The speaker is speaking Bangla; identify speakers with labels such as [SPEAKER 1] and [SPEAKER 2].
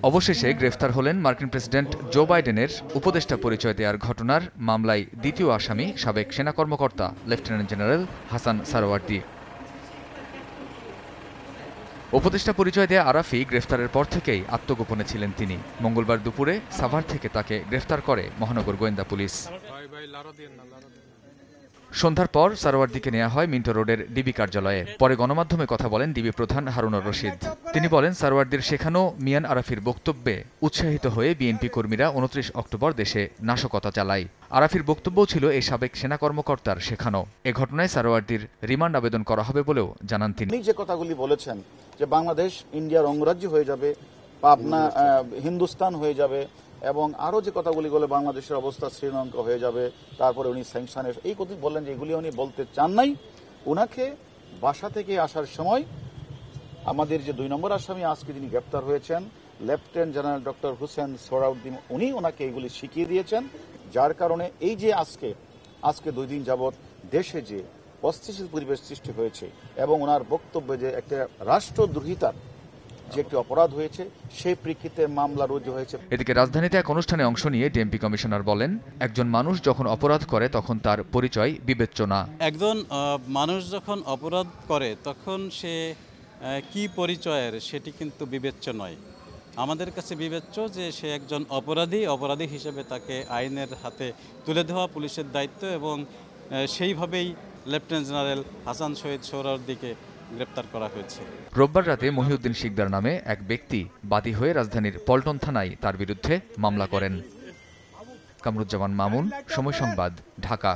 [SPEAKER 1] অবশেষে গ্রেফতার হলেন মার্কিন প্রেসিডেন্ট জো বাইডেনের উপদেষ্টা পরিচয় দেওয়ার ঘটনার মামলায় দ্বিতীয় আসামি সাবেক সেনা কর্মকর্তা লেফটেন্যান্ট জেনারেল হাসান সারোয়ার্দী। উপদেষ্টা পরিচয় দেয়া আরাফি গ্রেফতারের পর থেকেই আত্মগোপনে ছিলেন তিনি। মঙ্গলবার দুপুরে সাভার থেকে তাকে গ্রেফতার করে মহানগর গোয়েন্দা পুলিশ। সন্ধ্যার পর সারোয়ার্দীকে নেওয়া হয় মিন্টো রোডের ডিবি কার্যালয়ে। পরে গণমাধ্যমে কথা বলেন ডিবি প্রধান হারুনুর রশিদ। তিনি বলেন, সারোয়ার্দীর শেখানো মিয়ান আরাফির বক্তব্যে উৎসাহিত হয়ে বিএনপি কর্মীরা ২৯ অক্টোবর দেশে নাশকতা চালায়। আরাফির বক্তব্যও ছিল এই সাবেক সেনা কর্মকর্তার শেখানো। এ ঘটনায় সারোয়ার্দীর রিমান্ড আবেদন করা হবে বলেও জানান তিনি।
[SPEAKER 2] যে কথাগুলি বলেছেন যে বাংলাদেশ ইন্ডিয়ার অঙ্গরাজ্য হয়ে যাবে, পাবনা হিন্দুস্তান হয়ে যাবে, এবং আরো যে কথাগুলি বলে বাংলাদেশের অবস্থা শ্রীলঙ্কা হয়ে যাবে, তারপরে উনি স্যাংশনের এই কথা বললেন যে এগুলি উনি বলতে চান নাই। উনাকে বাসা থেকে আসার সময় আমাদের যে ২ নম্বর আসামি আজকে যিনি গ্রেপ্তার হয়েছেন lieutenant general doctor Hussain Sohrauddin, উনি ওনাকে এগুলি শিখিয়ে দিয়েছেন, যার কারণে এই যে আজকে 2 দিন যাবৎ দেশে যে অস্থিতিশীল পরিবেশ সৃষ্টি হয়েছে এবং ওনার বক্তব্যে যে একটা রাষ্ট্রদ্রোহিতার যে একটি অপরাধ হয়েছে সেই প্রেক্ষিতে মামলা রুজু হয়েছে।
[SPEAKER 1] এদিকে রাজধানীতে এক অনুষ্ঠানে অংশ নিয়ে ডিএমপি কমিশনার বলেন, একজন মানুষ যখন অপরাধ করে তখন তার পরিচয় বিবেচ্য না।
[SPEAKER 3] একজন মানুষ যখন অপরাধ করে তখন সে কি পরিচয়ের সেটি কিন্তু বিবেচ্য নয়। আমাদের কাছে বিবেচ্য যে সে একজন অপরাধী হিসেবে তাকে আইনের হাতে তুলে দেওয়া পুলিশের দায়িত্ব, এবং সেইভাবেই লেফটেন্যান্ট জেনারেল হাসান শহীদ সোহরাওয়ার্দীকে গ্রেপ্তার করা হয়েছে।
[SPEAKER 1] রোববার রাতে মহিউদ্দিন শিকদার নামে এক ব্যক্তি বাদী হয়ে রাজধানীর পল্টন থানায় তার বিরুদ্ধে মামলা করেন। কামরুজ্জামান মামুন, সময় সংবাদ, ঢাকা।